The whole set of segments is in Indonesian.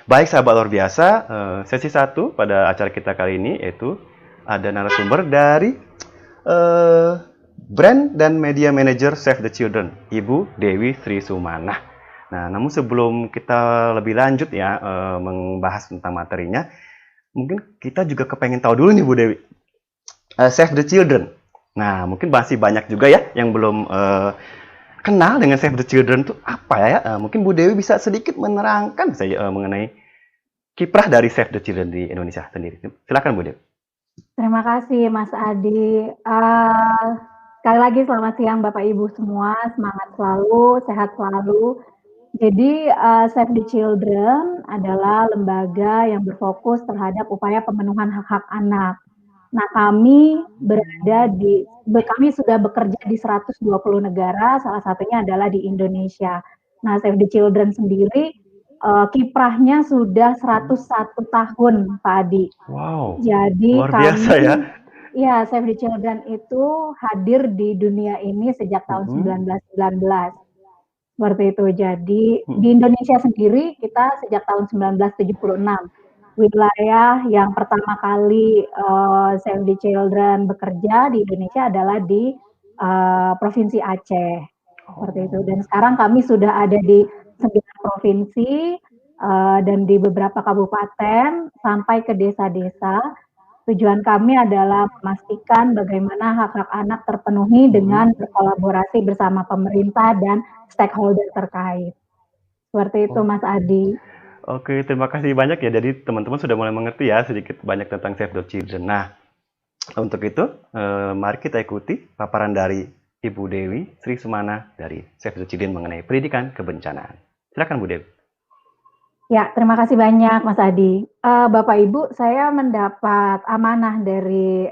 Baik sahabat luar biasa, sesi satu pada acara kita kali ini yaitu ada narasumber dari eh, Brand dan Media Manager Save the Children, Ibu Dewi Sri Sumana. Nah, namun sebelum kita lebih lanjut ya membahas tentang materinya, mungkin kita juga kepengen tahu dulu nih Bu Dewi, Save the Children. Nah, mungkin masih banyak juga ya yang belum kenal dengan Save the Children itu apa ya? Mungkin Bu Dewi bisa sedikit menerangkan saya mengenai kiprah dari Save the Children di Indonesia sendiri. Silakan Bu Dewi. Terima kasih Mas Adi. Sekali lagi selamat siang Bapak Ibu semua, semangat selalu, sehat selalu. Jadi Save the Children adalah lembaga yang berfokus terhadap upaya pemenuhan hak-hak anak. Nah, kami sudah bekerja di 120 negara, salah satunya adalah di Indonesia. Nah, Save the Children sendiri kiprahnya sudah 101 tahun, Pak Adi. Wow, Jadi luar biasa ya. Ya, Save the Children itu hadir di dunia ini sejak tahun 1919. Seperti itu. Jadi di Indonesia sendiri kita sejak tahun 1976. Wilayah yang pertama kali Save the Children bekerja di Indonesia adalah di Provinsi Aceh. Seperti itu. Dan sekarang kami sudah ada di 9 provinsi dan di beberapa kabupaten sampai ke desa-desa. Tujuan kami adalah memastikan bagaimana hak-hak anak terpenuhi dengan berkolaborasi bersama pemerintah dan stakeholder terkait. Seperti itu Mas Adi. Oke, terima kasih banyak ya. Jadi teman-teman sudah mulai mengerti ya sedikit banyak tentang Save the Children. Nah, untuk itu mari kita ikuti paparan dari Ibu Dewi Sri Sumana dari Save the Children mengenai pendidikan kebencanaan. Silakan Bu Dewi. Ya, terima kasih banyak Mas Adi. Bapak Ibu, saya mendapat amanah dari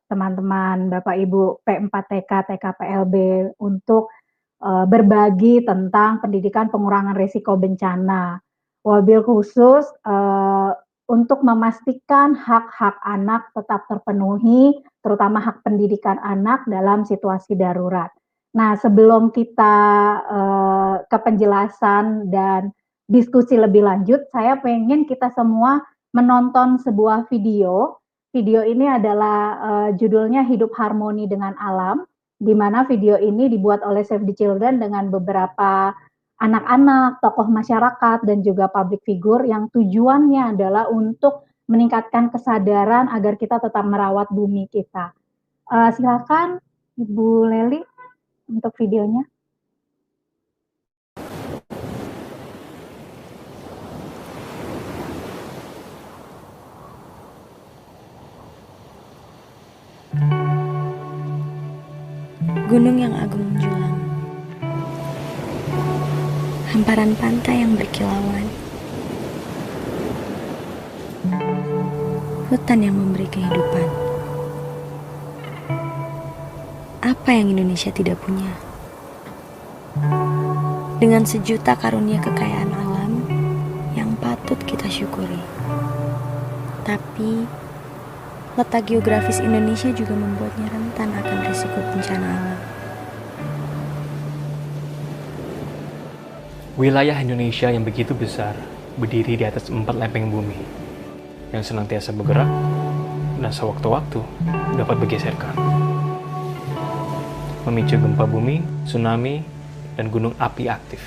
teman-teman Bapak Ibu P4TK, TKPLB untuk berbagi tentang pendidikan pengurangan risiko bencana. Wabil khusus untuk memastikan hak-hak anak tetap terpenuhi, terutama hak pendidikan anak dalam situasi darurat. Nah, sebelum kita ke penjelasan dan diskusi lebih lanjut, saya pengen kita semua menonton sebuah video. Video ini adalah judulnya Hidup Harmoni dengan Alam, di mana video ini dibuat oleh Save the Children dengan beberapa anak-anak, tokoh masyarakat, dan juga public figure yang tujuannya adalah untuk meningkatkan kesadaran agar kita tetap merawat bumi kita. Silakan Ibu Leli untuk videonya. Gunung yang agung menjulang, hamparan pantai yang berkilauan, hutan yang memberi kehidupan. Apa yang Indonesia tidak punya? Dengan sejuta karunia kekayaan alam yang patut kita syukuri. Tapi letak geografis Indonesia juga membuatnya rentan akan risiko bencana alam. Wilayah Indonesia yang begitu besar berdiri di atas 4 lempeng bumi yang senantiasa bergerak dan sewaktu-waktu dapat bergeserkan, memicu gempa bumi, tsunami, dan gunung api aktif.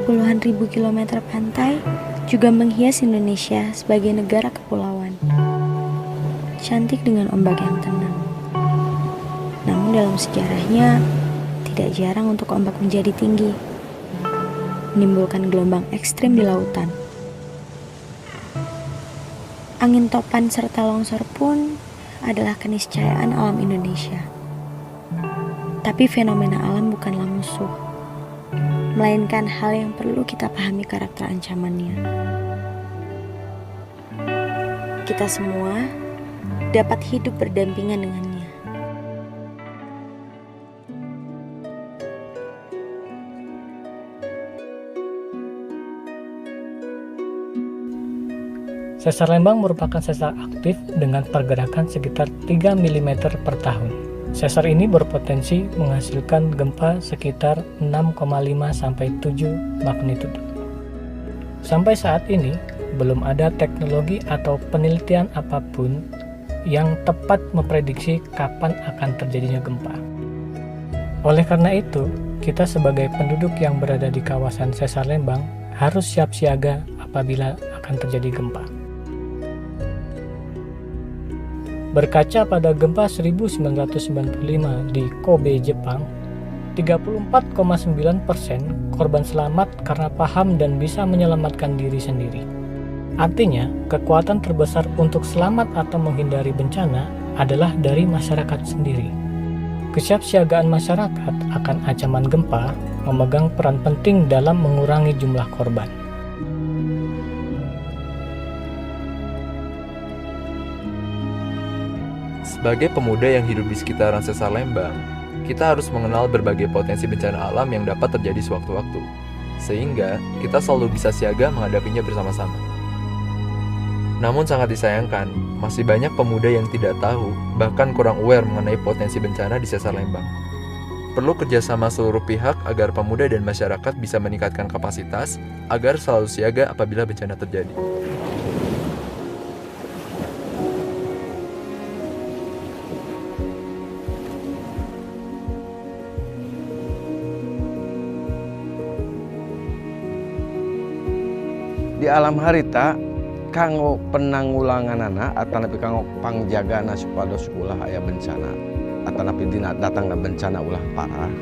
Puluhan ribu kilometer pantai juga menghias Indonesia sebagai negara kepulauan, cantik dengan ombak yang tenang. Namun dalam sejarahnya, tidak jarang untuk ombak menjadi tinggi, menimbulkan gelombang ekstrim di lautan. Angin topan serta longsor pun adalah keniscayaan alam Indonesia. Tapi fenomena alam bukanlah musuh, melainkan hal yang perlu kita pahami karakter ancamannya. Kita semua dapat hidup berdampingan dengannya. Sesar Lembang merupakan sesar aktif dengan pergerakan sekitar 3 mm per tahun. Sesar ini berpotensi menghasilkan gempa sekitar 6,5 sampai 7 magnitudo. Sampai saat ini, belum ada teknologi atau penelitian apapun yang tepat memprediksi kapan akan terjadinya gempa. Oleh karena itu, kita sebagai penduduk yang berada di kawasan Sesar Lembang harus siap siaga apabila akan terjadi gempa. Berkaca pada gempa 1995 di Kobe, Jepang, 34,9% korban selamat karena paham dan bisa menyelamatkan diri sendiri. Artinya, kekuatan terbesar untuk selamat atau menghindari bencana adalah dari masyarakat sendiri. Kesiapsiagaan masyarakat akan ancaman gempa memegang peran penting dalam mengurangi jumlah korban. Sebagai pemuda yang hidup di sekitaran Sesar Lembang, kita harus mengenal berbagai potensi bencana alam yang dapat terjadi sewaktu-waktu, sehingga kita selalu bisa siaga menghadapinya bersama-sama. Namun sangat disayangkan, masih banyak pemuda yang tidak tahu, bahkan kurang aware mengenai potensi bencana di Sesar Lembang. Perlu kerjasama seluruh pihak agar pemuda dan masyarakat bisa meningkatkan kapasitas agar selalu siaga apabila bencana terjadi. Di alam harita kanggo penanggulanganana atanapi kanggo pangjagana supados ulah aya bencana atanapi dina datangna bencana ulah parah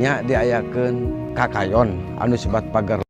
nya diayakeun kakayon anu sebat pagar.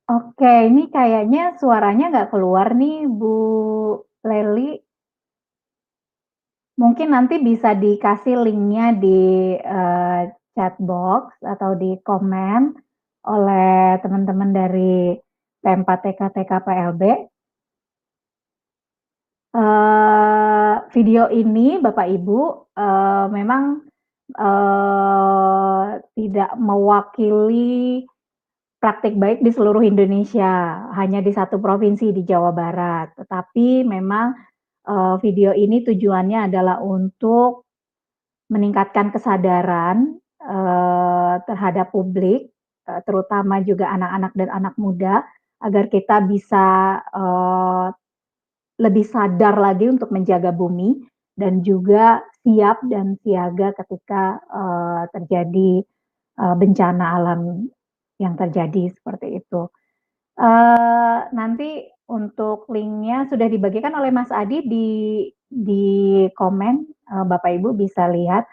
Oke, ini kayaknya suaranya nggak keluar nih, Bu Leli. Mungkin nanti bisa dikasih linknya di chat box atau di komen oleh teman-teman dari P4TK TKPLB. Video ini Bapak Ibu memang tidak mewakili praktik baik di seluruh Indonesia, hanya di satu provinsi di Jawa Barat. Tetapi memang video ini tujuannya adalah untuk meningkatkan kesadaran terhadap publik, terutama juga anak-anak dan anak muda, agar kita bisa lebih sadar lagi untuk menjaga bumi dan juga siap dan siaga ketika terjadi bencana alam yang terjadi seperti itu. Nanti untuk linknya sudah dibagikan oleh Mas Adi di komen, Bapak Ibu bisa lihat.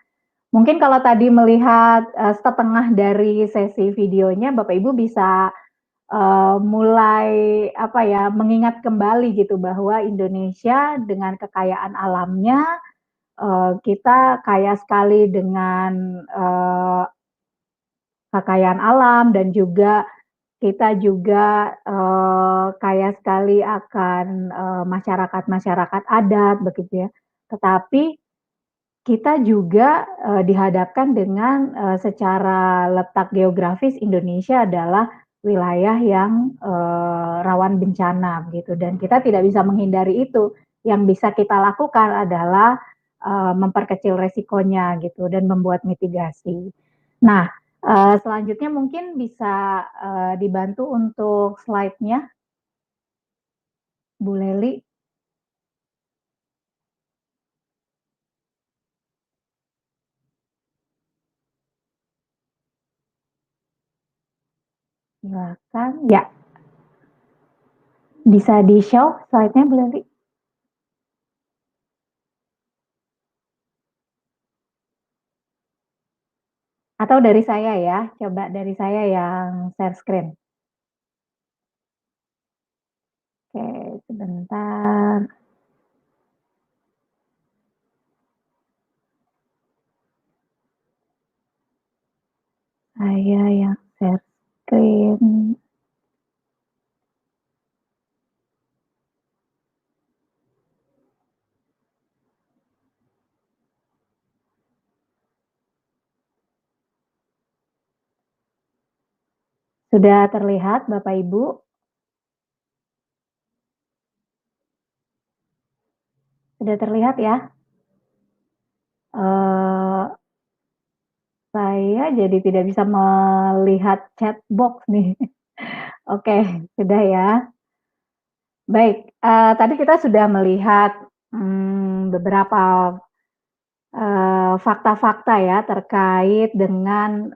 Mungkin kalau tadi melihat setengah dari sesi videonya, Bapak Ibu bisa mulai apa ya, mengingat kembali gitu bahwa Indonesia dengan kekayaan alamnya, kita kaya sekali dengan kekayaan alam dan juga kita juga kaya sekali akan masyarakat-masyarakat adat begitu ya. Tetapi kita juga dihadapkan dengan secara letak geografis Indonesia adalah wilayah yang rawan bencana begitu dan kita tidak bisa menghindari itu. Yang bisa kita lakukan adalah memperkecil resikonya gitu dan membuat mitigasi. Nah, selanjutnya mungkin bisa dibantu untuk slide-nya, Bu Leli. Silakan. Ya. Bisa di-show slide-nya, Bu Leli? Atau dari saya ya, coba dari saya yang share screen. Oke, sebentar. Saya yang share screen. Sudah terlihat Bapak Ibu? Sudah terlihat ya? Saya jadi tidak bisa melihat chat box nih. Oke, sudah ya. Baik, tadi kita sudah melihat beberapa fakta-fakta ya terkait dengan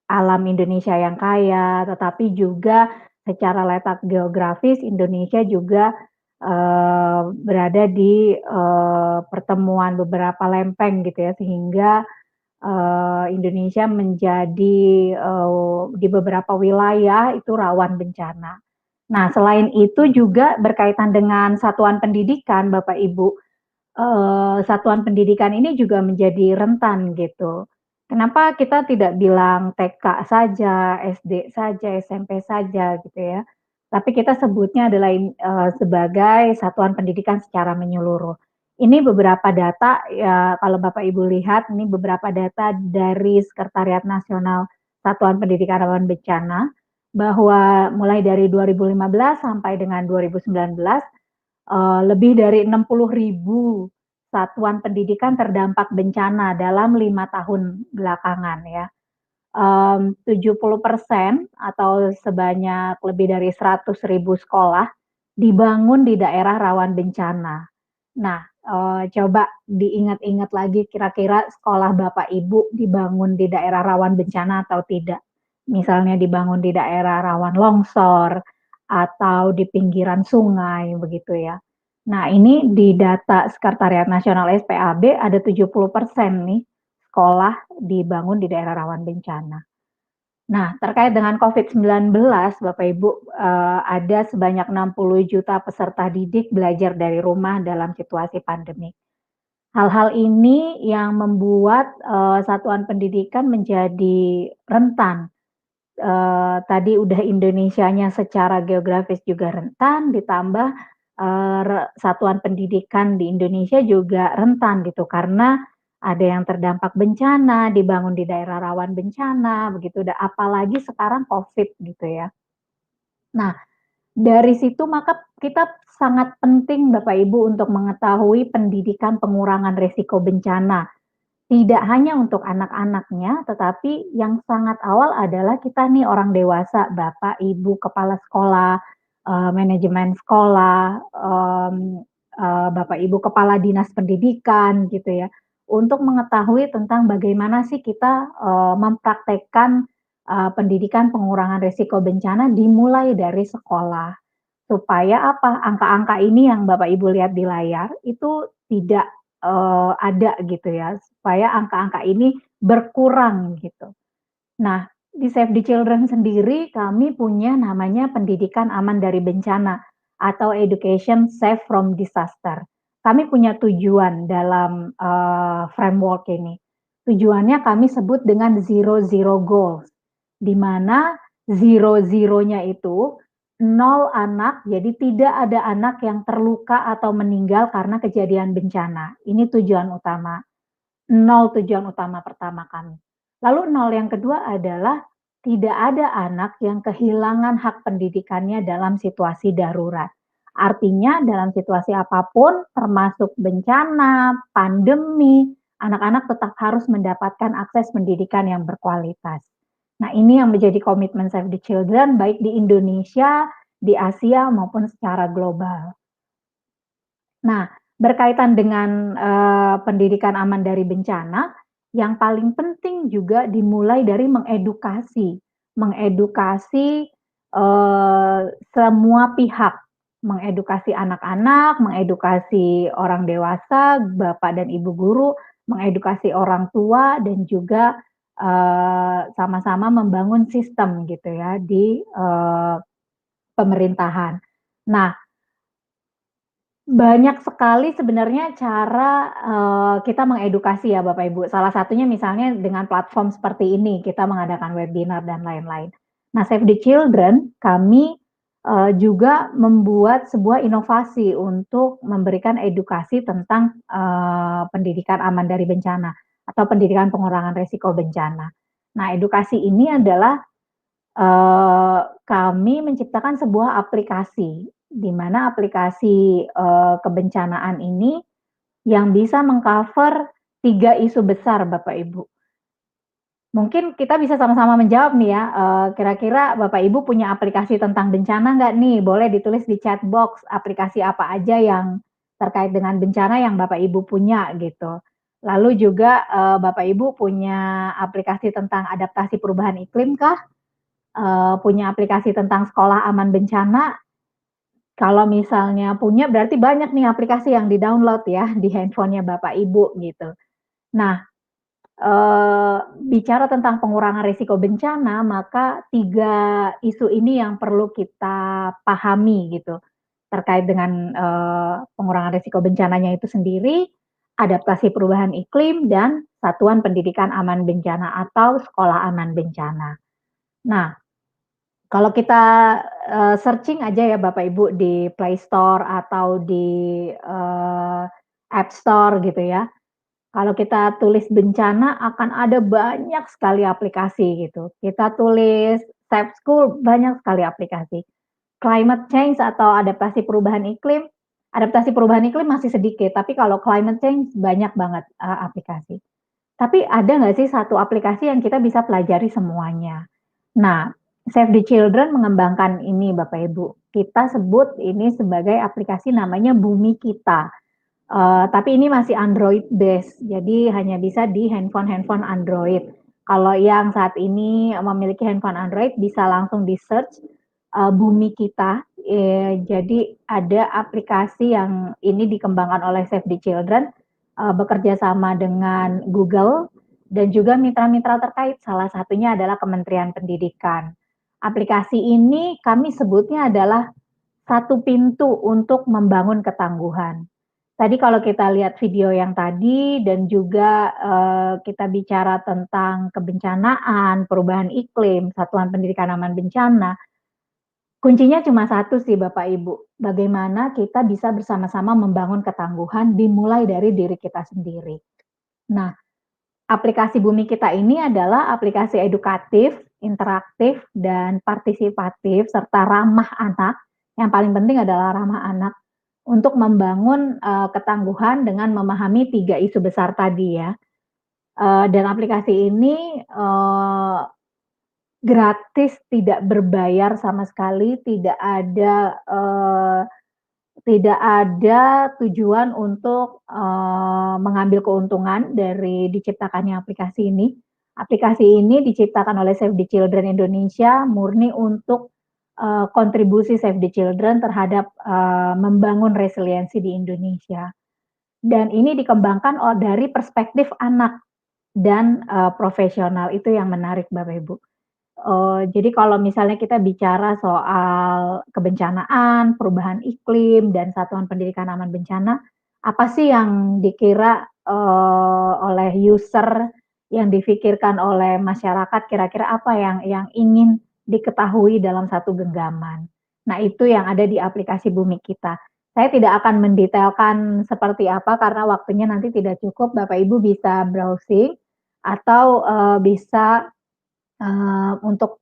alam Indonesia yang kaya, tetapi juga secara letak geografis Indonesia juga berada di pertemuan beberapa lempeng gitu ya, sehingga Indonesia menjadi di beberapa wilayah itu rawan bencana. Nah, selain itu juga berkaitan dengan satuan pendidikan, Bapak Ibu, satuan pendidikan ini juga menjadi rentan gitu. Kenapa kita tidak bilang TK saja, SD saja, SMP saja gitu ya, tapi kita sebutnya adalah sebagai satuan pendidikan secara menyeluruh. Ini beberapa data ya kalau Bapak Ibu lihat ini beberapa data dari Sekretariat Nasional Satuan Pendidikan Rawan Bencana bahwa mulai dari 2015 sampai dengan 2019 lebih dari 60.000 satuan pendidikan terdampak bencana dalam 5 tahun belakangan ya. 70% atau sebanyak lebih dari 100.000 sekolah dibangun di daerah rawan bencana. Nah, coba diingat-ingat lagi kira-kira sekolah Bapak Ibu dibangun di daerah rawan bencana atau tidak. Misalnya dibangun di daerah rawan longsor atau di pinggiran sungai begitu ya. Nah, ini di data Sekretariat Nasional SPAB ada 70% nih sekolah dibangun di daerah rawan bencana. Nah, terkait dengan COVID-19, Bapak Ibu, ada sebanyak 60 juta peserta didik belajar dari rumah dalam situasi pandemi. Hal-hal ini yang membuat satuan pendidikan menjadi rentan. Tadi udah Indonesianya secara geografis juga rentan, ditambah satuan pendidikan di Indonesia juga rentan gitu karena ada yang terdampak bencana, dibangun di daerah rawan bencana, begitu. Apalagi sekarang COVID gitu ya. Nah, dari situ maka kita sangat penting Bapak Ibu untuk mengetahui pendidikan pengurangan risiko bencana. Tidak hanya untuk anak-anaknya, tetapi yang sangat awal adalah kita nih orang dewasa, Bapak, Ibu, kepala sekolah, manajemen sekolah, Bapak Ibu kepala dinas pendidikan gitu ya, untuk mengetahui tentang bagaimana sih kita mempraktekkan pendidikan pengurangan risiko bencana dimulai dari sekolah. Supaya apa, angka-angka ini yang Bapak Ibu lihat di layar itu tidak ada gitu ya, supaya angka-angka ini berkurang gitu. Nah, di Save the Children sendiri kami punya namanya pendidikan aman dari bencana atau education safe from disaster. Kami punya tujuan dalam framework ini. Tujuannya kami sebut dengan zero zero goals, di mana zero-nya itu 0 anak, jadi tidak ada anak yang terluka atau meninggal karena kejadian bencana. Ini tujuan utama. 0 tujuan utama pertama kami. Lalu 0 yang kedua adalah tidak ada anak yang kehilangan hak pendidikannya dalam situasi darurat. Artinya dalam situasi apapun, termasuk bencana, pandemi, anak-anak tetap harus mendapatkan akses pendidikan yang berkualitas. Nah, ini yang menjadi komitmen Save the Children baik di Indonesia, di Asia maupun secara global. Nah, berkaitan dengan pendidikan aman dari bencana, yang paling penting juga dimulai dari mengedukasi semua pihak, mengedukasi anak-anak, mengedukasi orang dewasa, bapak dan ibu guru, mengedukasi orang tua, dan juga sama-sama membangun sistem gitu ya di pemerintahan. Nah, banyak sekali sebenarnya cara kita mengedukasi ya Bapak Ibu. Salah satunya misalnya dengan platform seperti ini, kita mengadakan webinar dan lain-lain. Nah, Save the Children, kami juga membuat sebuah inovasi untuk memberikan edukasi tentang pendidikan aman dari bencana atau pendidikan pengurangan risiko bencana. Nah, edukasi ini adalah kami menciptakan sebuah aplikasi, di mana aplikasi kebencanaan ini yang bisa meng-cover 3 isu besar Bapak Ibu. Mungkin kita bisa sama-sama menjawab nih ya, kira-kira Bapak Ibu punya aplikasi tentang bencana nggak nih? Boleh ditulis di chat box, aplikasi apa aja yang terkait dengan bencana yang Bapak Ibu punya gitu. Lalu juga Bapak Ibu punya aplikasi tentang adaptasi perubahan iklim kah? Punya aplikasi tentang sekolah aman bencana? Kalau misalnya punya berarti banyak nih aplikasi yang di-download ya di handphonenya Bapak Ibu gitu. Nah, bicara tentang pengurangan risiko bencana, maka 3 isu ini yang perlu kita pahami gitu, terkait dengan pengurangan risiko bencananya itu sendiri, adaptasi perubahan iklim, dan satuan pendidikan aman bencana atau sekolah aman bencana. Nah, kalau kita searching aja ya Bapak Ibu di Play Store atau di App Store gitu ya. Kalau kita tulis bencana akan ada banyak sekali aplikasi gitu. Kita tulis Safe School, banyak sekali aplikasi. Climate change atau adaptasi perubahan iklim masih sedikit, tapi kalau climate change banyak banget aplikasi. Tapi ada nggak sih satu aplikasi yang kita bisa pelajari semuanya? Nah, Save the Children mengembangkan ini Bapak Ibu. Kita sebut ini sebagai aplikasi namanya Bumi Kita. Tapi ini masih Android based, jadi hanya bisa di handphone Android. Kalau yang saat ini memiliki handphone Android bisa langsung di search Bumi Kita. Jadi ada aplikasi yang ini dikembangkan oleh Save the Children, bekerja sama dengan Google dan juga mitra-mitra terkait. Salah satunya adalah Kementerian Pendidikan. Aplikasi ini kami sebutnya adalah satu pintu untuk membangun ketangguhan. Tadi kalau kita lihat video yang tadi dan juga kita bicara tentang kebencanaan, perubahan iklim, satuan pendidikan aman bencana, kuncinya cuma satu sih Bapak Ibu, bagaimana kita bisa bersama-sama membangun ketangguhan dimulai dari diri kita sendiri. Nah, aplikasi Bumi Kita ini adalah aplikasi edukatif, interaktif, dan partisipatif, serta ramah anak. Yang paling penting adalah ramah anak, untuk membangun ketangguhan dengan memahami 3 isu besar tadi ya. Dan aplikasi ini gratis, tidak berbayar sama sekali, tidak ada tujuan untuk mengambil keuntungan dari diciptakannya aplikasi ini. Aplikasi ini diciptakan oleh Save the Children Indonesia murni untuk kontribusi Save the Children terhadap membangun resiliensi di Indonesia. Dan ini dikembangkan dari perspektif anak dan profesional, itu yang menarik Bapak Ibu. Jadi kalau misalnya kita bicara soal kebencanaan, perubahan iklim, dan satuan pendidikan aman bencana, apa sih yang dikira oleh user yang difikirkan oleh masyarakat kira-kira apa yang ingin diketahui dalam satu genggaman. Nah, itu yang ada di aplikasi Bumi Kita. Saya tidak akan mendetailkan seperti apa karena waktunya nanti tidak cukup. Bapak Ibu bisa browsing atau, bisa, untuk,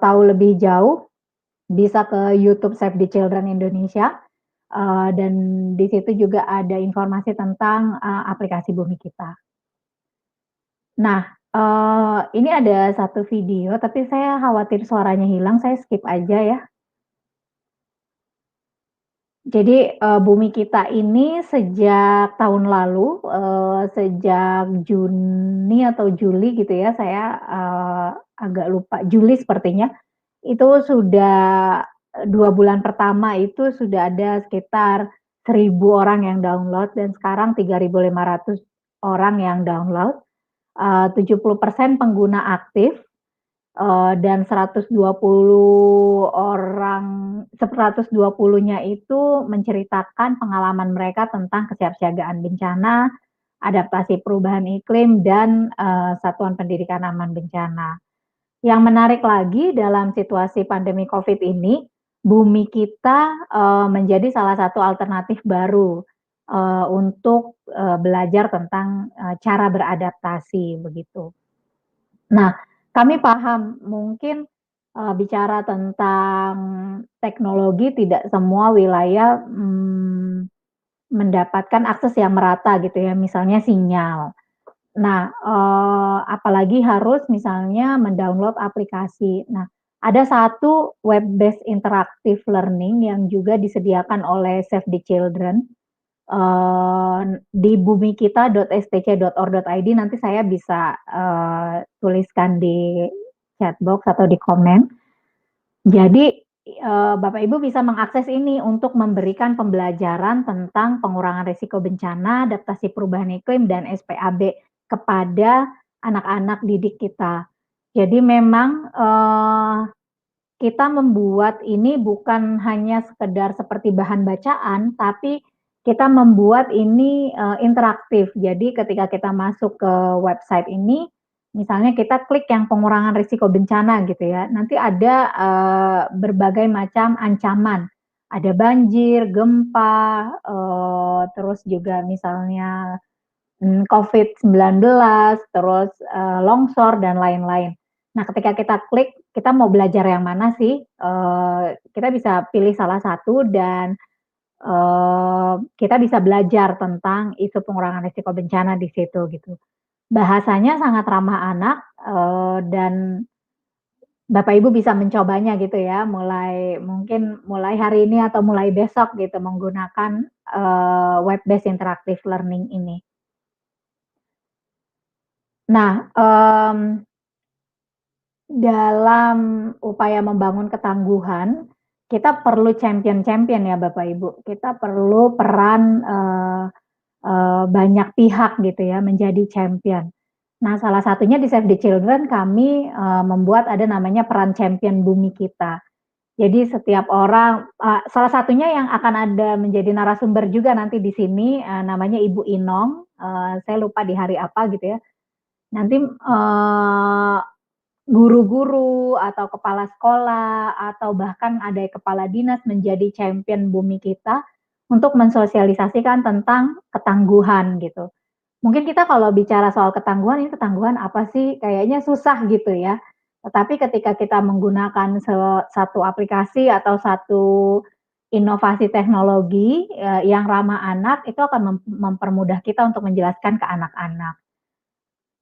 tahu lebih jauh bisa ke YouTube Save the Children Indonesia, dan di situ juga ada informasi tentang, aplikasi Bumi Kita. Nah, ini ada satu video tapi saya khawatir suaranya hilang, saya skip aja ya. Jadi, Bumi Kita ini sejak tahun lalu, sejak Juni atau Juli gitu ya, saya, agak lupa, Juli sepertinya, itu sudah 2 bulan pertama itu sudah ada sekitar 1.000 orang yang download dan sekarang 3.500 orang yang download, 70% pengguna aktif, dan 120-nya itu menceritakan pengalaman mereka tentang kesiapsiagaan bencana, adaptasi perubahan iklim, dan, satuan pendidikan aman bencana. Yang menarik lagi dalam situasi pandemi Covid ini, Bumi Kita, menjadi salah satu alternatif baru, untuk, belajar tentang, cara beradaptasi, begitu. Nah, kami paham mungkin, bicara tentang teknologi tidak semua wilayah, mendapatkan akses yang merata gitu ya, misalnya sinyal. Nah, apalagi harus misalnya mendownload aplikasi. Nah, ada satu web based interactive learning yang juga disediakan oleh Save the Children, di bumikita.stc.or.id nanti saya bisa, tuliskan di chat box atau di komen. Jadi, Bapak Ibu bisa mengakses ini untuk memberikan pembelajaran tentang pengurangan risiko bencana, adaptasi perubahan iklim, dan SPAB kepada anak-anak didik kita. Jadi memang, kita membuat ini bukan hanya sekedar seperti bahan bacaan, tapi kita membuat ini, interaktif. Jadi ketika kita masuk ke website ini, misalnya kita klik yang pengurangan risiko bencana gitu ya, nanti ada, berbagai macam ancaman. Ada banjir, gempa, terus juga misalnya, COVID-19, terus, longsor dan lain-lain. Nah, ketika kita klik, kita mau belajar yang mana sih, kita bisa pilih salah satu dan, kita bisa belajar tentang isu pengurangan risiko bencana di situ gitu. Bahasanya sangat ramah anak, dan Bapak Ibu bisa mencobanya gitu ya, mungkin mulai hari ini atau mulai besok gitu menggunakan, web based interactive learning ini. Nah, dalam upaya membangun ketangguhan, kita perlu champion-champion ya Bapak Ibu. Kita perlu peran, banyak pihak gitu ya menjadi champion. Nah, salah satunya di Save the Children kami, membuat ada namanya peran champion Bumi Kita. Jadi setiap orang, salah satunya yang akan ada menjadi narasumber juga nanti di sini, namanya Ibu Inong, saya lupa di hari apa gitu ya. Nanti, guru-guru atau kepala sekolah atau bahkan ada kepala dinas menjadi champion Bumi Kita untuk mensosialisasikan tentang ketangguhan gitu. Mungkin kita kalau bicara soal ketangguhan, ini ketangguhan apa sih? Kayaknya susah gitu ya. Tetapi ketika kita menggunakan satu aplikasi atau satu inovasi teknologi, yang ramah anak, itu akan mempermudah kita untuk menjelaskan ke anak-anak.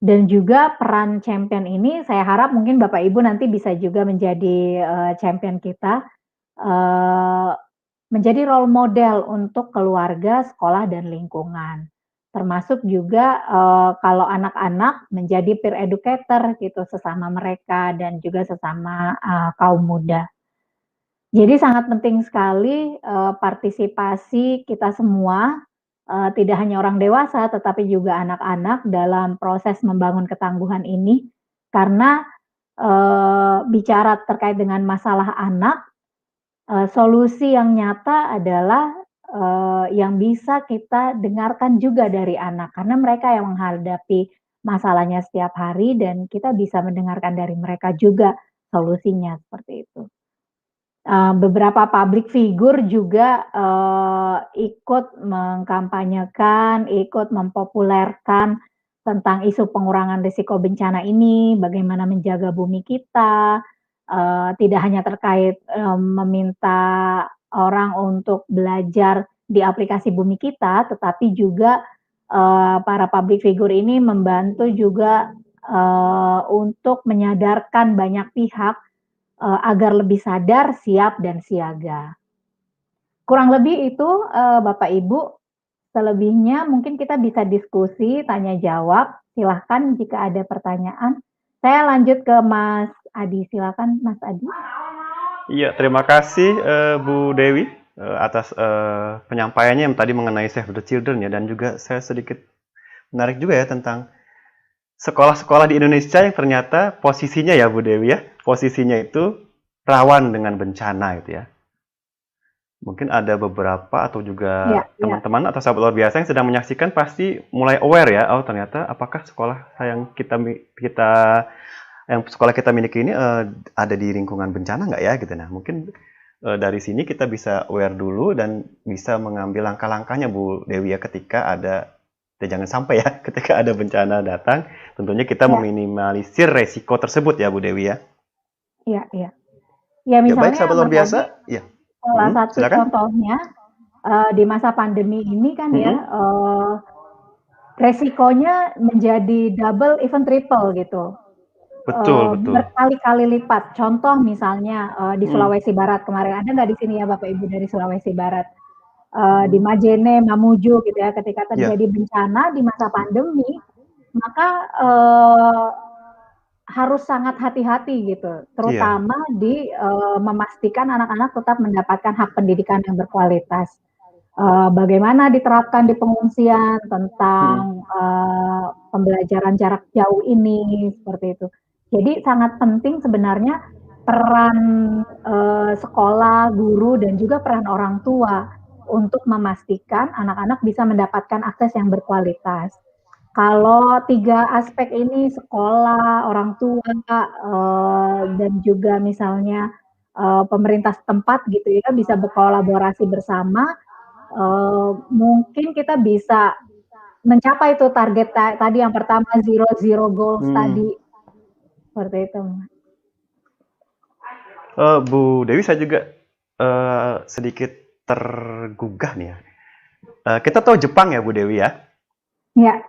Dan juga peran champion ini saya harap mungkin Bapak Ibu nanti bisa juga menjadi, champion kita, eee, menjadi role model untuk keluarga, sekolah, dan lingkungan. Termasuk juga, kalau anak-anak menjadi peer educator gitu sesama mereka dan juga sesama, kaum muda. Jadi sangat penting sekali, partisipasi kita semua, tidak hanya orang dewasa tetapi juga anak-anak dalam proses membangun ketangguhan ini. Karena, bicara terkait dengan masalah anak, solusi yang nyata adalah, yang bisa kita dengarkan juga dari anak, karena mereka yang menghadapi masalahnya setiap hari dan kita bisa mendengarkan dari mereka juga solusinya, seperti itu. Beberapa public figure juga, ikut mengkampanyekan, ikut mempopulerkan tentang isu pengurangan risiko bencana ini, bagaimana menjaga bumi kita, tidak hanya terkait, meminta orang untuk belajar di aplikasi Bumi Kita, tetapi juga, para public figure ini membantu juga, untuk menyadarkan banyak pihak, agar lebih sadar, siap, dan siaga. Kurang lebih itu, Bapak Ibu, selebihnya mungkin kita bisa diskusi, tanya jawab, silahkan jika ada pertanyaan. Saya lanjut ke Mas Adi, silakan Mas Adi. Iya, terima kasih Bu Dewi atas penyampaiannya yang tadi mengenai Save the Children ya, dan juga saya sedikit menarik juga ya tentang sekolah-sekolah di Indonesia yang ternyata posisinya ya Bu Dewi ya, posisinya itu rawan dengan bencana gitu ya. Mungkin ada beberapa atau juga teman-teman atau sahabat luar biasa yang sedang menyaksikan pasti mulai aware ya, oh ternyata apakah sekolah yang sekolah kita miliki ini ada di lingkungan bencana nggak ya gitu. Nah mungkin dari sini kita bisa aware dulu dan bisa mengambil langkah-langkahnya Bu Dewi ya ketika ada, jangan sampai ya ketika ada bencana datang, tentunya kita meminimalisir resiko tersebut ya Bu Dewi ya. Iya, iya. Ya misalnya baik sahabat luar biasa, ya. Salah satu silakan. contohnya di masa pandemi ini kan ya, resikonya menjadi double even triple gitu. Betul. Berkali-kali lipat. Contoh misalnya di Sulawesi Barat kemarin, ada nggak di sini ya Bapak Ibu dari Sulawesi Barat? Di Majene, Mamuju gitu ya, ketika terjadi bencana di masa pandemi, maka harus sangat hati-hati gitu, terutama di memastikan anak-anak tetap mendapatkan hak pendidikan yang berkualitas. Bagaimana diterapkan di pengungsian tentang pembelajaran jarak jauh ini, seperti itu. Jadi sangat penting sebenarnya peran sekolah, guru, dan juga peran orang tua untuk memastikan anak-anak bisa mendapatkan akses yang berkualitas. Kalau 3 aspek ini, sekolah, orang tua, dan juga misalnya pemerintah setempat gitu ya, bisa berkolaborasi bersama, mungkin kita bisa mencapai itu target tadi yang pertama, zero goals tadi. Seperti itu. Bu Dewi, saya juga sedikit tergugah nih ya. Kita tahu Jepang ya Bu Dewi ya? Iya.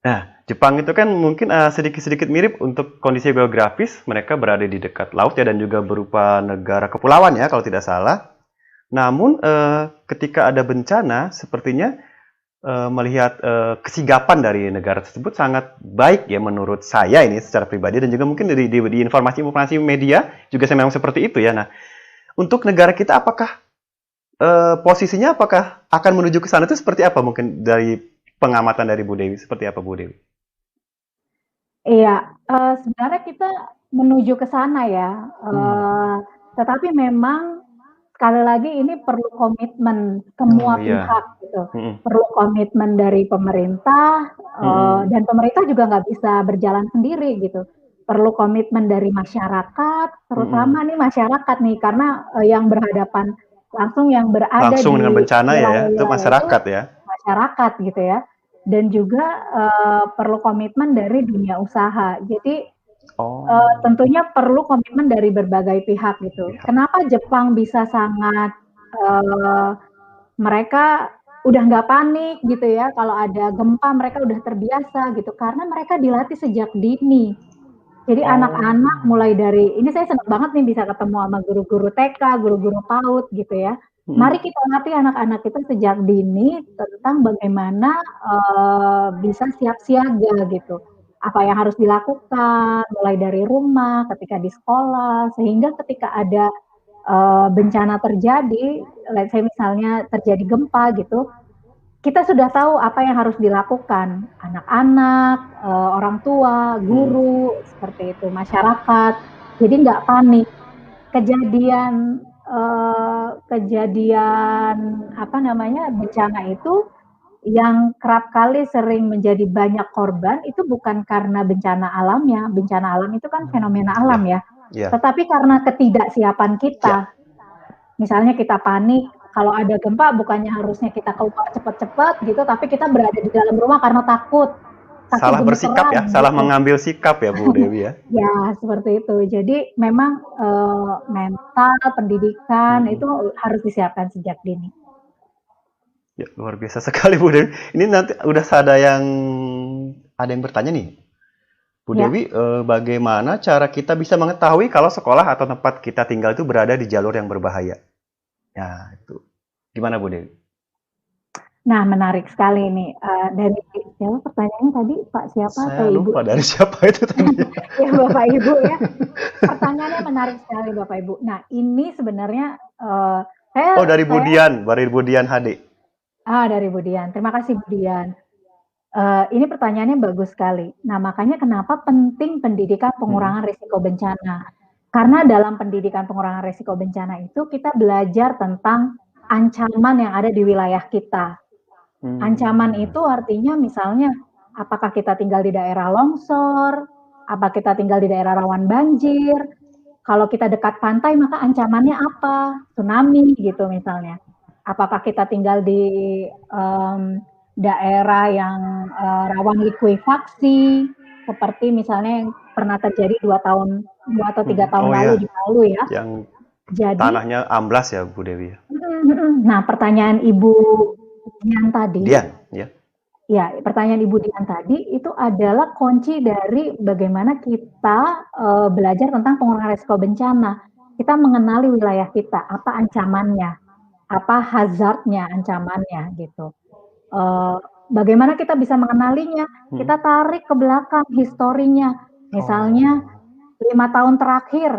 Nah, Jepang itu kan mungkin sedikit-sedikit mirip untuk kondisi geografis, mereka berada di dekat laut ya dan juga berupa negara kepulauan ya kalau tidak salah. Namun ketika ada bencana, sepertinya melihat kesigapan dari negara tersebut sangat baik ya menurut saya ini secara pribadi, dan juga mungkin di informasi media juga memang seperti itu ya. Nah, untuk negara kita apakah posisinya apakah akan menuju ke sana itu seperti apa mungkin dari pengamatan dari Bu Dewi, seperti apa Bu Dewi? Iya, sebenarnya kita menuju ke sana ya, tetapi memang sekali lagi ini perlu komitmen semua pihak gitu, perlu komitmen dari pemerintah, dan pemerintah juga nggak bisa berjalan sendiri gitu, perlu komitmen dari masyarakat, terutama nih masyarakat nih, karena yang berhadapan langsung yang berada langsung dengan bencana ya, itu masyarakat gitu ya. Dan juga perlu komitmen dari dunia usaha. Jadi tentunya perlu komitmen dari berbagai pihak gitu. Kenapa Jepang bisa sangat mereka udah nggak panik gitu ya, kalau ada gempa mereka udah terbiasa gitu, karena mereka dilatih sejak dini. Jadi anak-anak mulai dari, ini saya senang banget nih bisa ketemu sama guru-guru TK, guru-guru PAUD gitu ya. Mari kita latih anak-anak kita sejak dini tentang bagaimana bisa siap siaga gitu. Apa yang harus dilakukan mulai dari rumah, ketika di sekolah, sehingga ketika ada bencana terjadi, let's say misalnya terjadi gempa gitu, kita sudah tahu apa yang harus dilakukan. Anak-anak, orang tua, guru, seperti itu, masyarakat. Jadi nggak panik. Kejadian bencana itu yang kerap kali sering menjadi banyak korban itu bukan karena bencana alamnya. Bencana alam itu kan fenomena alam ya. Ya. Tetapi karena ketidaksiapan kita. Misalnya kita panik, kalau ada gempa bukannya harusnya kita keluar cepat-cepat gitu, tapi kita berada di dalam rumah karena takut. Salah bersikap ya, salah mengambil sikap ya Bu Dewi ya. Ya, seperti itu. Jadi memang mental, pendidikan itu harus disiapkan sejak dini. Ya, luar biasa sekali Bu Dewi. Ini nanti udah ada yang bertanya nih. Bu Dewi, bagaimana cara kita bisa mengetahui kalau sekolah atau tempat kita tinggal itu berada di jalur yang berbahaya? Ya, itu. Gimana Bu Dewi? Nah, menarik sekali ini. Dari siapa pertanyaannya tadi, Pak siapa atau Saya Ibu? lupa dari siapa itu tadi. Ya, Bapak Ibu ya. Pertanyaannya menarik sekali Bapak Ibu. Nah, ini sebenarnya saya dari Budian HD. Dari Budian. Terima kasih Budian. Ini pertanyaannya bagus sekali. Nah, makanya kenapa penting pendidikan pengurangan risiko bencana. Karena dalam pendidikan pengurangan risiko bencana itu kita belajar tentang ancaman yang ada di wilayah kita. Ancaman itu artinya misalnya apakah kita tinggal di daerah longsor, apa kita tinggal di daerah rawan banjir, kalau kita dekat pantai maka ancamannya apa, tsunami gitu misalnya. Apakah kita tinggal di daerah yang rawan likuifaksi, seperti misalnya yang pernah terjadi 2 atau 3 tahun lalu di Palu ya. Yang jadi tanahnya amblas ya Bu Dewi. Nah, pertanyaan Ibu Dian tadi. Ya, pertanyaan Ibu Dian tadi itu adalah kunci dari bagaimana kita belajar tentang pengurangan risiko bencana. Kita mengenali wilayah kita, apa ancamannya, apa hazardnya, ancamannya gitu. Bagaimana kita bisa mengenalinya? Kita tarik ke belakang historinya. Misalnya 5 tahun terakhir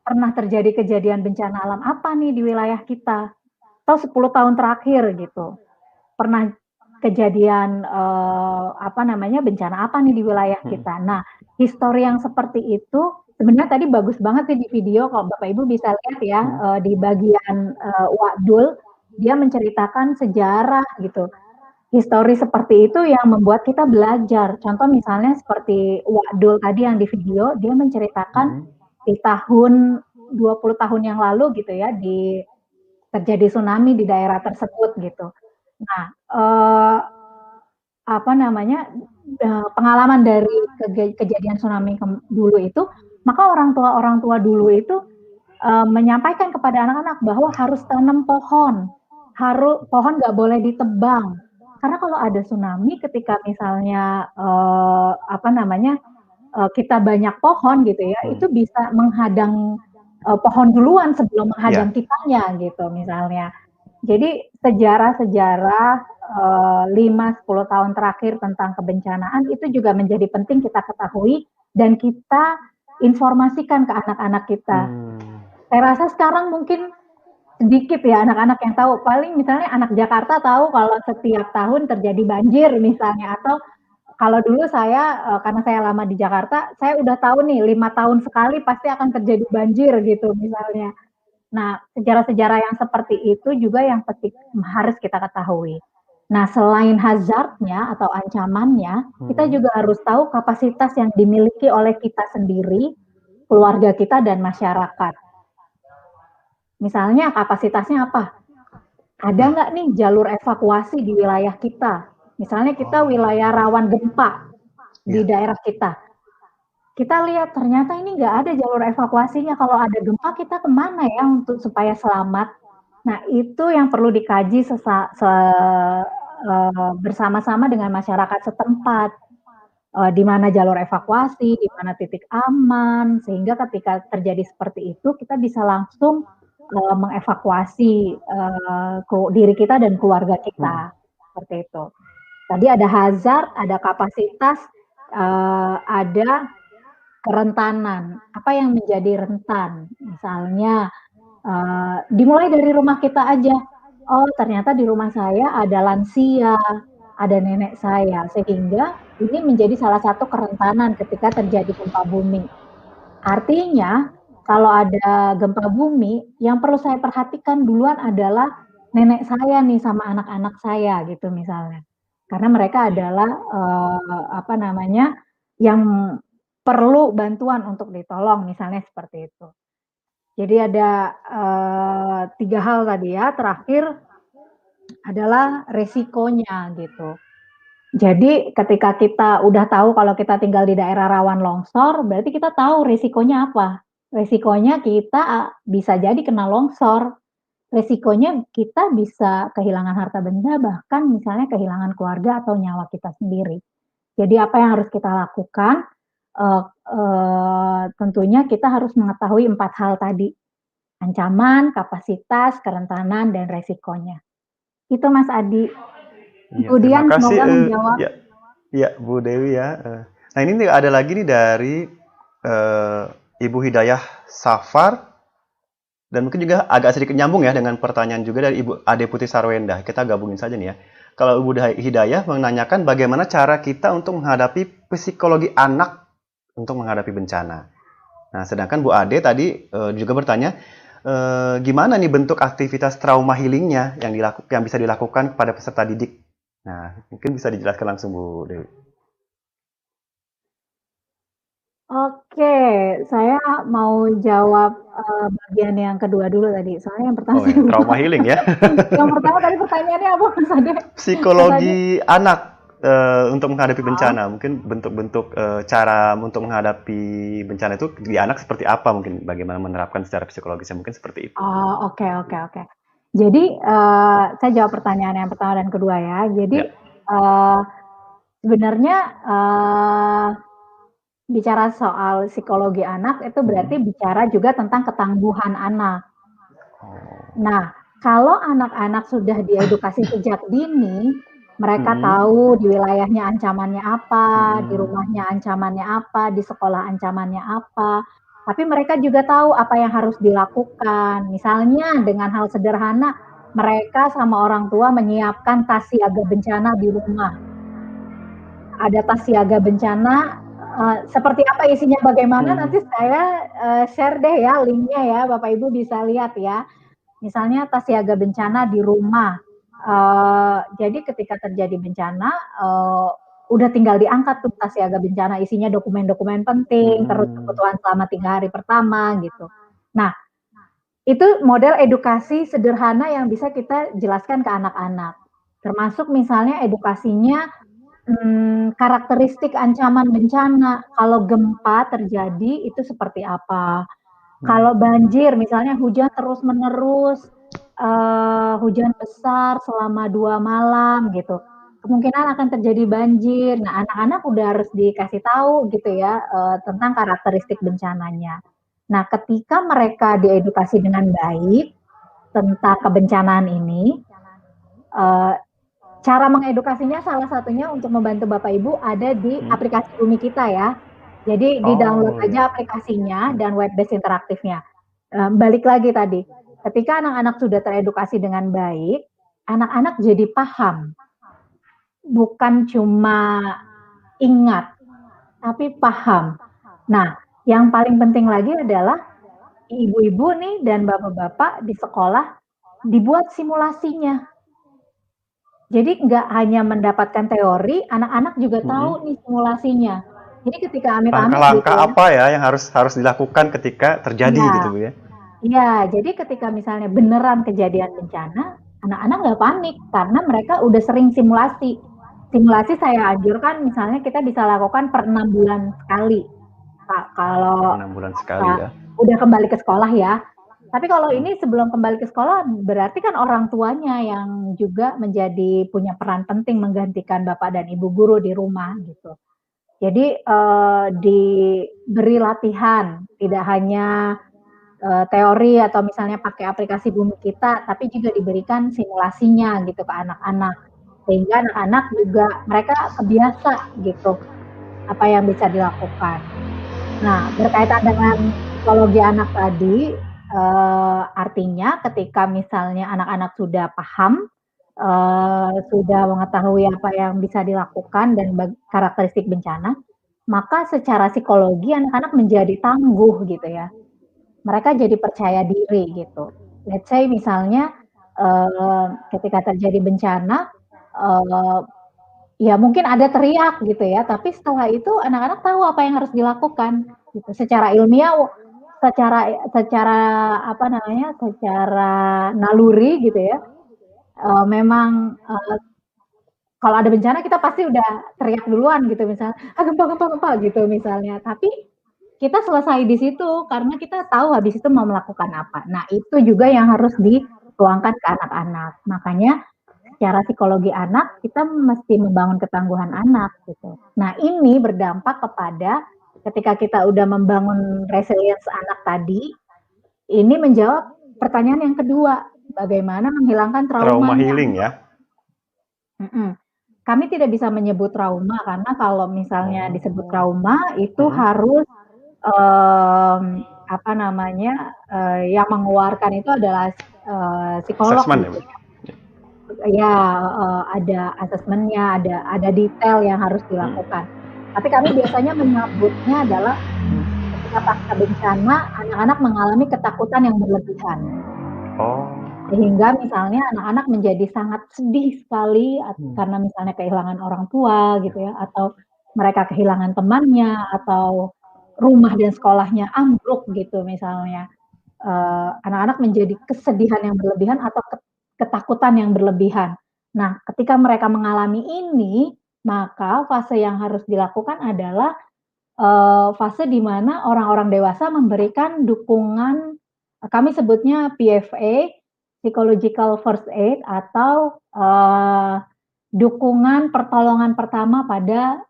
pernah terjadi kejadian bencana alam apa nih di wilayah kita? Atau 10 tahun terakhir gitu. Pernah kejadian bencana apa nih di wilayah kita. Nah, histori yang seperti itu sebenarnya tadi bagus banget sih di video, kalau Bapak Ibu bisa lihat ya, di bagian Wadul dia menceritakan sejarah gitu. Histori seperti itu yang membuat kita belajar. Contoh misalnya seperti Wadul tadi yang di video, dia menceritakan di tahun 20 tahun yang lalu gitu ya, terjadi tsunami di daerah tersebut gitu. Nah, pengalaman dari kejadian tsunami dulu itu, maka orang tua dulu itu menyampaikan kepada anak-anak bahwa harus tanam pohon, pohon nggak boleh ditebang, karena kalau ada tsunami ketika misalnya kita banyak pohon gitu ya, itu bisa menghadang pohon duluan sebelum menghadang kitanya gitu misalnya. Jadi sejarah-sejarah 5-10 tahun terakhir tentang kebencanaan itu juga menjadi penting kita ketahui dan kita informasikan ke anak-anak kita. Saya rasa sekarang mungkin sedikit ya anak-anak yang tahu. Paling misalnya anak Jakarta tahu kalau setiap tahun terjadi banjir misalnya, atau kalau dulu saya karena saya lama di Jakarta, saya udah tahu nih 5 tahun sekali pasti akan terjadi banjir gitu misalnya. Nah, sejarah-sejarah yang seperti itu juga yang penting harus kita ketahui. Nah, selain hazardnya atau ancamannya, kita juga harus tahu kapasitas yang dimiliki oleh kita sendiri, keluarga kita dan masyarakat. Misalnya kapasitasnya apa? Ada nggak nih jalur evakuasi di wilayah kita? Misalnya kita wilayah rawan gempa di daerah kita. Kita lihat ternyata ini nggak ada jalur evakuasinya. Kalau ada gempa kita kemana ya supaya selamat? Nah, itu yang perlu dikaji bersama-sama dengan masyarakat setempat. Di mana jalur evakuasi, di mana titik aman, sehingga ketika terjadi seperti itu kita bisa langsung mengevakuasi diri kita dan keluarga kita. Seperti itu. Tadi ada hazard, ada kapasitas, ada kerentanan. Apa yang menjadi rentan? Misalnya, dimulai dari rumah kita aja. Oh, ternyata di rumah saya ada lansia, ada nenek saya, sehingga ini menjadi salah satu kerentanan ketika terjadi gempa bumi. Artinya, kalau ada gempa bumi, yang perlu saya perhatikan duluan adalah nenek saya nih sama anak-anak saya gitu misalnya. Karena mereka adalah, apa namanya, yang perlu bantuan untuk ditolong misalnya seperti itu. Jadi ada, 3 hal tadi ya, terakhir adalah resikonya gitu. Jadi ketika kita udah tahu kalau kita tinggal di daerah rawan longsor, berarti kita tahu resikonya apa. Resikonya kita bisa jadi kena longsor, resikonya kita bisa kehilangan harta benda, bahkan misalnya kehilangan keluarga atau nyawa kita sendiri. Jadi apa yang harus kita lakukan, tentunya kita harus mengetahui 4 hal tadi, ancaman, kapasitas, kerentanan, dan resikonya. Itu Mas Adi. Iya, terima Kemudian kasih, semoga menjawab. ya, ya Bu Dewi ya. Nah ini nih ada lagi nih dari Ibu Hidayah Safar, dan mungkin juga agak sedikit nyambung ya dengan pertanyaan juga dari Ibu Ade Putri Sarwenda. Kita gabungin saja nih ya. Kalau Ibu Hidayah menanyakan bagaimana cara kita untuk menghadapi psikologi anak untuk menghadapi bencana. Nah, sedangkan Bu Ade tadi juga bertanya, gimana nih bentuk aktivitas trauma healingnya yang bisa dilakukan kepada peserta didik. Nah, mungkin bisa dijelaskan langsung Bu Dewi. Oke, saya mau jawab, bagian yang kedua dulu tadi, soalnya yang pertama Oh saya ya, lupa. trauma healing ya. Yang pertama tadi pertanyaannya apa Mas Ade? Mas Ade? Psikologi anak untuk menghadapi Oh. bencana. Mungkin bentuk-bentuk cara untuk menghadapi bencana itu di anak seperti apa mungkin? Bagaimana menerapkan secara psikologisnya mungkin seperti itu. Oh, oke. Jadi, saya jawab pertanyaan yang pertama dan kedua ya. Jadi, Ya. sebenarnya, bicara soal psikologi anak itu berarti bicara juga tentang ketangguhan anak. Nah, kalau anak-anak sudah diedukasi sejak dini, mereka tahu di wilayahnya ancamannya apa, di rumahnya ancamannya apa, di sekolah ancamannya apa, tapi mereka juga tahu apa yang harus dilakukan. Misalnya dengan hal sederhana, mereka sama orang tua menyiapkan tas siaga bencana di rumah. Ada tas siaga bencana, seperti apa isinya bagaimana nanti saya share deh ya linknya ya, Bapak Ibu bisa lihat ya. Misalnya tas siaga bencana di rumah. Jadi ketika terjadi bencana, udah tinggal diangkat tuh tas siaga bencana, isinya dokumen-dokumen penting, terus kebutuhan selama 3 hari pertama gitu. Nah, itu model edukasi sederhana yang bisa kita jelaskan ke anak-anak. Termasuk misalnya edukasinya karakteristik ancaman bencana, kalau gempa terjadi itu seperti apa, kalau banjir misalnya hujan terus-menerus, hujan besar selama 2 malam gitu, kemungkinan akan terjadi banjir. Nah, anak-anak udah harus dikasih tahu gitu ya, tentang karakteristik bencananya. Nah, ketika mereka diedukasi dengan baik tentang kebencanaan ini, cara mengedukasinya salah satunya untuk membantu Bapak Ibu ada di aplikasi Bumi Kita ya. Jadi di-download aja aplikasinya dan web based interaktifnya. Balik lagi tadi, ketika anak-anak sudah teredukasi dengan baik, anak-anak jadi paham. Bukan cuma ingat, tapi paham. Nah, yang paling penting lagi adalah ibu-ibu nih dan bapak-bapak di sekolah dibuat simulasinya. Jadi nggak hanya mendapatkan teori, anak-anak juga tahu nih simulasinya. Jadi ketika amit-amit Langkah-langkah gitu ya, apa ya yang harus dilakukan ketika terjadi Iya. gitu Bu ya? Iya, jadi ketika misalnya beneran kejadian bencana, anak-anak nggak panik karena mereka udah sering simulasi. Simulasi saya anjurkan misalnya kita bisa lakukan per 6 bulan sekali. Kalau 6 bulan sekali ya. udah kembali ke sekolah ya. Tapi kalau ini sebelum kembali ke sekolah berarti kan orang tuanya yang juga menjadi punya peran penting menggantikan bapak dan ibu guru di rumah gitu. Jadi diberi latihan, tidak hanya teori atau misalnya pakai aplikasi Bumi Kita, tapi juga diberikan simulasinya gitu ke anak-anak. Sehingga anak-anak juga mereka kebiasa gitu apa yang bisa dilakukan. Nah, berkaitan dengan psikologi anak tadi, artinya ketika misalnya anak-anak sudah paham, sudah mengetahui apa yang bisa dilakukan dan karakteristik bencana, maka secara psikologi anak-anak menjadi tangguh gitu ya. Mereka jadi percaya diri gitu. Let's say misalnya ketika terjadi bencana, ya mungkin ada teriak gitu ya, tapi setelah itu anak-anak tahu apa yang harus dilakukan gitu. Secara ilmiah, secara apa namanya, secara naluri gitu ya, memang kalau ada bencana kita pasti udah teriak duluan gitu misalnya, gempa gitu misalnya. Tapi kita selesai di situ karena kita tahu habis itu mau melakukan apa. Nah, itu juga yang harus dituangkan ke anak-anak. Makanya secara psikologi anak kita mesti membangun ketangguhan anak gitu. Nah, ini berdampak kepada ketika kita udah membangun resilience anak tadi, ini menjawab pertanyaan yang kedua, bagaimana menghilangkan Trauma traumanya. healing ya. Kami tidak bisa menyebut trauma karena kalau misalnya disebut trauma itu harus apa namanya, yang mengeluarkan itu adalah psikolog Assessment gitu. ya, Ada asesmennya, ada detail yang harus dilakukan. Tapi kami biasanya menyebutnya adalah ketika pasca bencana anak-anak mengalami ketakutan yang berlebihan. Oh. Sehingga misalnya anak-anak menjadi sangat sedih sekali karena misalnya kehilangan orang tua gitu ya, atau mereka kehilangan temannya, atau rumah dan sekolahnya ambruk gitu misalnya. Anak-anak menjadi kesedihan yang berlebihan atau ketakutan yang berlebihan. Nah, ketika mereka mengalami ini, maka fase yang harus dilakukan adalah fase di mana orang-orang dewasa memberikan dukungan, kami sebutnya PFA, Psychological First Aid, atau dukungan pertolongan pertama pada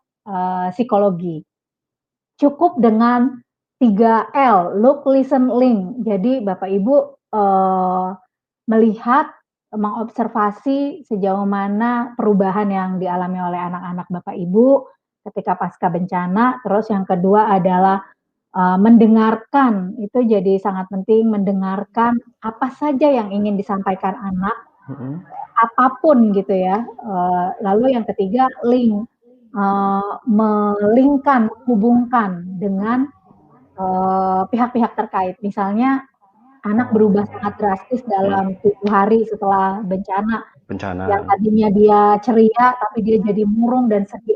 psikologi. Cukup dengan 3L, look, listen, link. Jadi Bapak Ibu melihat, mengobservasi sejauh mana perubahan yang dialami oleh anak-anak Bapak Ibu ketika pasca bencana. Terus yang kedua adalah mendengarkan, itu jadi sangat penting, mendengarkan apa saja yang ingin disampaikan anak, apapun gitu ya. Lalu yang ketiga, link, melingkan, menghubungkan dengan pihak-pihak terkait. Misalnya anak berubah sangat drastis dalam 7 hari setelah bencana. Yang tadinya dia ceria, tapi dia jadi murung dan sedih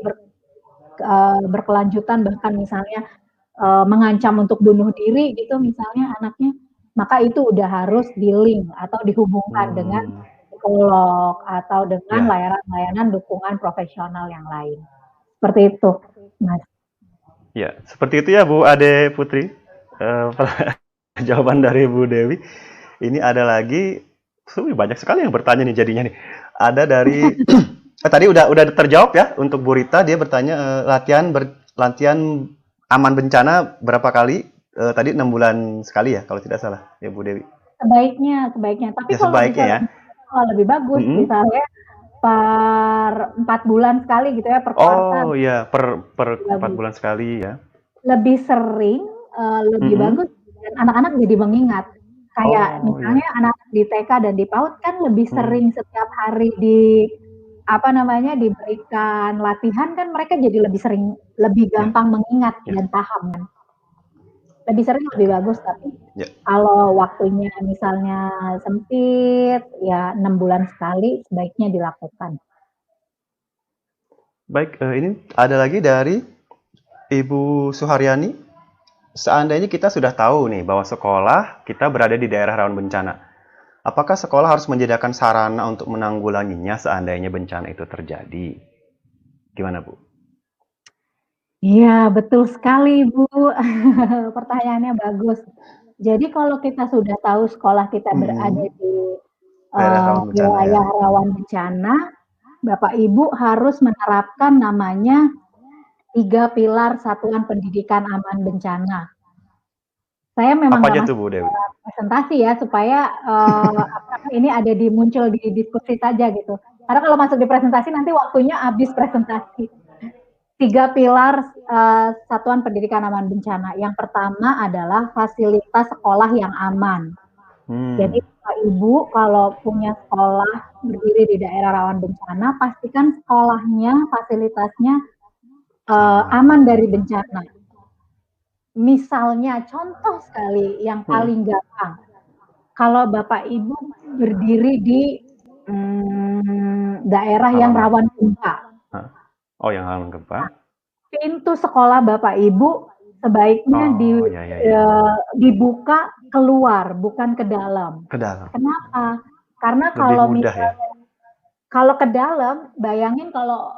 berkelanjutan, bahkan misalnya mengancam untuk bunuh diri gitu misalnya anaknya, maka itu udah harus di-link atau dihubungkan dengan psikolog atau dengan layanan-layanan dukungan profesional yang lain. Seperti itu, Mas. Ya, seperti itu ya Bu Ade Putri. Jawaban dari Bu Dewi. Ini ada lagi, banyak sekali yang bertanya nih jadinya nih. Ada dari tadi udah terjawab ya untuk Bu Rita, dia bertanya latihan aman bencana berapa kali? Tadi 6 bulan sekali ya kalau tidak salah ya Bu Dewi. Sebaiknya. Tapi ya, kalau sebaiknya ya. Lebih bagus misalnya per 4 bulan sekali gitu ya, per kuartal. Oh iya, per 4 bulan sekali ya. Lebih sering, lebih bagus, dan anak-anak jadi mengingat. Kayak misalnya anak di TK dan di PAUD kan lebih sering setiap hari diberikan latihan, kan mereka jadi lebih sering, lebih gampang mengingat dan paham kan. Lebih sering lebih bagus, tapi kalau waktunya misalnya sempit, ya 6 bulan sekali sebaiknya dilakukan. Baik, ini ada lagi dari Ibu Suharyani. Seandainya kita sudah tahu nih bahwa sekolah kita berada di daerah rawan bencana, apakah sekolah harus menyediakan sarana untuk menanggulanginya seandainya bencana itu terjadi? Gimana Bu? Iya, betul sekali Bu. Pertanyaannya bagus. Jadi kalau kita sudah tahu sekolah kita berada di wilayah rawan bencana, Bapak Ibu harus menerapkan namanya 3 pilar Satuan Pendidikan Aman Bencana. Saya memang apa aja tuh Bu Dewi? Presentasi ya, supaya ini ada muncul di diskusi saja gitu. Karena kalau masuk di presentasi nanti waktunya habis presentasi. 3 pilar Satuan Pendidikan Aman Bencana. Yang pertama adalah fasilitas sekolah yang aman. Jadi Bapak Ibu kalau punya sekolah berdiri di daerah rawan bencana, pastikan sekolahnya, fasilitasnya aman dari bencana. Misalnya, contoh sekali yang paling gampang, kalau Bapak Ibu berdiri di daerah yang Alamat. rawan gempa, Oh, yang rawan gempa. pintu sekolah Bapak Ibu sebaiknya Oh, ya. dibuka keluar, bukan ke dalam. Ke dalam. Kenapa? Karena Lebih kalau mudah ya. kalau ke dalam, bayangin kalau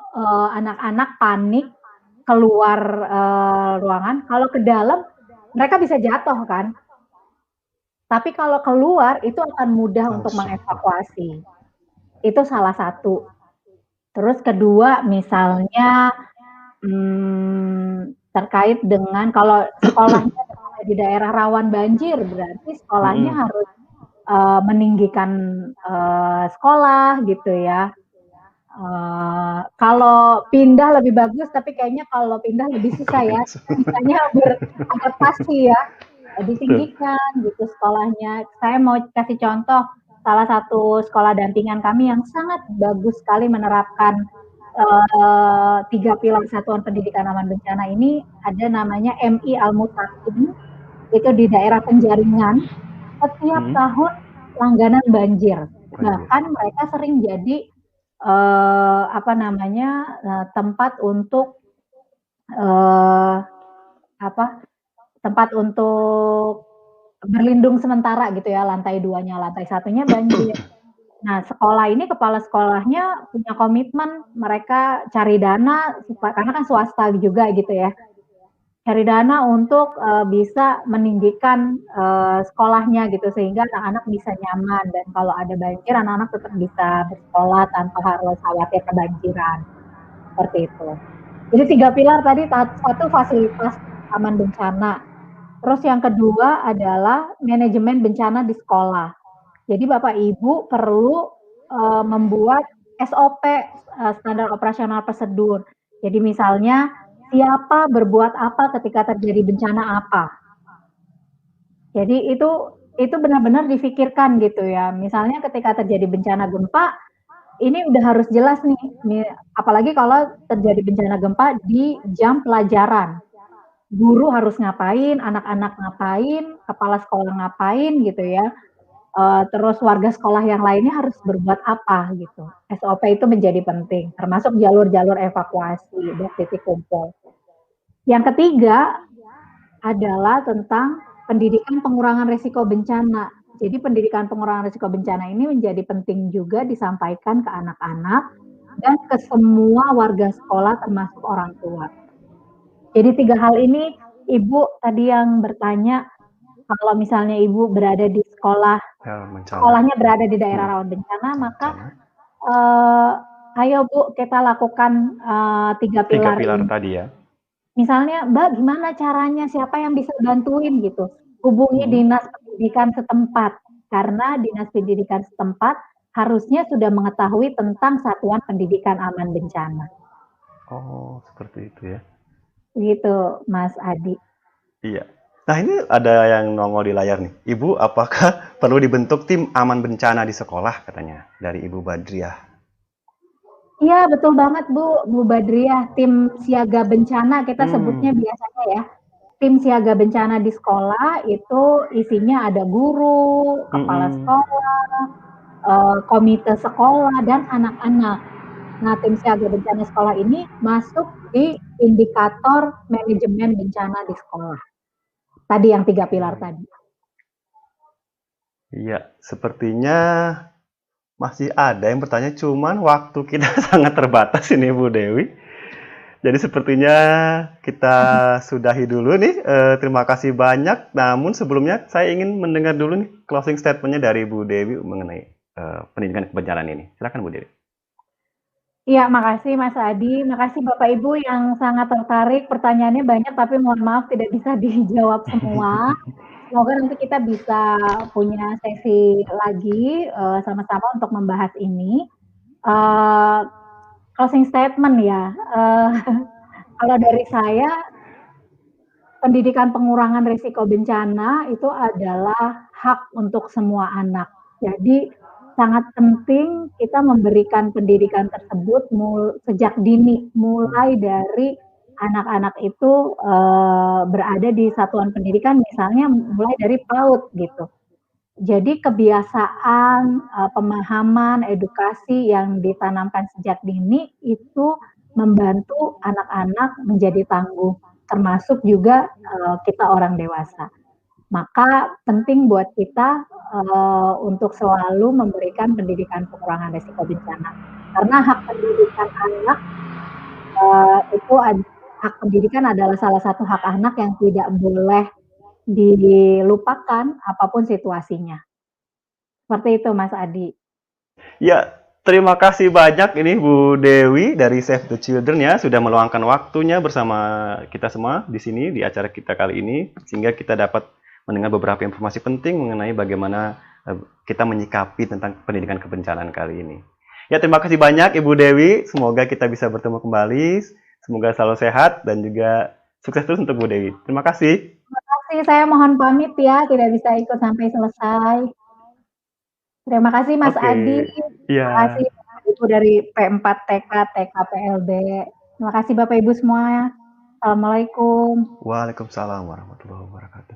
anak-anak panik keluar ruangan, kalau ke dalam mereka bisa jatuh kan. Tapi kalau keluar itu akan mudah untuk Langsung. mengevakuasi. Itu salah satu. Terus kedua, misalnya terkait dengan kalau sekolahnya berada di daerah rawan banjir, berarti sekolahnya harus meninggikan sekolah gitu ya. Kalau pindah lebih bagus, tapi kayaknya kalau pindah lebih susah ya. Misalnya beradaptasi ya, ditinggikan gitu sekolahnya. Saya mau kasih contoh, salah satu sekolah dampingan kami yang sangat bagus sekali menerapkan 3 pilar Satuan Pendidikan Aman Bencana ini, ada namanya MI Al-Mutakin, itu di daerah Penjaringan. Setiap tahun langganan banjir. Bahkan mereka sering jadi tempat untuk tempat untuk berlindung sementara gitu ya, lantai 2-nya, lantai 1-nya banjir. Nah, sekolah ini kepala sekolahnya punya komitmen mereka cari dana karena kan swasta juga gitu ya. Cari dana untuk bisa meninggikan sekolahnya gitu sehingga anak-anak bisa nyaman dan kalau ada banjir anak-anak tetap bisa bersekolah tanpa harus khawatir kebanjiran. Seperti itu. Jadi 3 pilar tadi, satu fasilitas aman bencana. Terus yang kedua adalah manajemen bencana di sekolah. Jadi Bapak Ibu perlu membuat SOP, standar operasional prosedur. Jadi misalnya siapa berbuat apa ketika terjadi bencana apa. Jadi itu benar-benar difikirkan gitu ya. Misalnya ketika terjadi bencana gempa, ini udah harus jelas nih, apalagi kalau terjadi bencana gempa di jam pelajaran. Guru harus ngapain, anak-anak ngapain, kepala sekolah ngapain gitu ya. Terus warga sekolah yang lainnya harus berbuat apa gitu. SOP itu menjadi penting, termasuk jalur-jalur evakuasi dan titik kumpul. Yang ketiga adalah tentang pendidikan pengurangan risiko bencana. Jadi pendidikan pengurangan risiko bencana ini menjadi penting juga disampaikan ke anak-anak dan ke semua warga sekolah termasuk orang tua. Jadi 3 hal ini, Ibu tadi yang bertanya, kalau misalnya Ibu berada di sekolahnya berada di daerah rawan bencana, maka ayo Bu kita lakukan 3 pilar ini. Tadi ya. Misalnya, Mbak gimana caranya, siapa yang bisa bantuin gitu, hubungi dinas pendidikan setempat, karena dinas pendidikan setempat harusnya sudah mengetahui tentang Satuan Pendidikan Aman Bencana. Oh, seperti itu ya. Gitu, Mas Adi. Iya. Nah, ini ada yang nongol di layar nih. Ibu, apakah perlu dibentuk tim aman bencana di sekolah katanya dari Ibu Badriah? Iya, betul banget Bu Badriah, tim siaga bencana kita sebutnya biasanya ya. Tim siaga bencana di sekolah itu isinya ada guru, kepala sekolah, komite sekolah, dan anak-anak. Nah, tim siaga bencana sekolah ini masuk di indikator manajemen bencana di sekolah. Tadi yang 3 pilar tadi. Iya, sepertinya masih ada yang bertanya, cuman waktu kita sangat terbatas ini Bu Dewi. Jadi sepertinya kita sudahi dulu nih. Terima kasih banyak. Namun sebelumnya saya ingin mendengar dulu nih closing statement-nya dari Bu Dewi mengenai pendidikan kebencanaan ini. Silakan Bu Dewi. Iya, makasih Mas Adi, makasih Bapak Ibu yang sangat tertarik. Pertanyaannya banyak, tapi mohon maaf tidak bisa dijawab semua. Semoga nanti kita bisa punya sesi lagi sama-sama untuk membahas ini. Closing statement ya. Kalau dari saya, pendidikan pengurangan risiko bencana itu adalah hak untuk semua anak. Jadi sangat penting kita memberikan pendidikan tersebut sejak dini, mulai dari anak-anak itu berada di satuan pendidikan, misalnya mulai dari PAUD gitu. Jadi kebiasaan, pemahaman, edukasi yang ditanamkan sejak dini itu membantu anak-anak menjadi tangguh, termasuk juga, kita orang dewasa. Maka penting buat kita, untuk selalu memberikan pendidikan pengurangan risiko bencana. Karena hak pendidikan anak, itu hak pendidikan adalah salah satu hak anak yang tidak boleh dilupakan apapun situasinya. Seperti itu Mas Adi. Ya, terima kasih banyak ini Bu Dewi dari Save the Children ya sudah meluangkan waktunya bersama kita semua di sini di acara kita kali ini sehingga kita dapat mendengar beberapa informasi penting mengenai bagaimana kita menyikapi tentang pendidikan kebencanaan kali ini. Ya, terima kasih banyak Ibu Dewi. Semoga kita bisa bertemu kembali. Semoga selalu sehat dan juga sukses terus untuk Bu Dewi. Terima kasih. Terima kasih, saya mohon pamit ya, tidak bisa ikut sampai selesai. Terima kasih Mas Adi. Iya. Terima kasih Bapak Ibu dari P4TK TKPLB. Terima kasih Bapak Ibu semua. Assalamualaikum. Waalaikumsalam warahmatullahi wabarakatuh.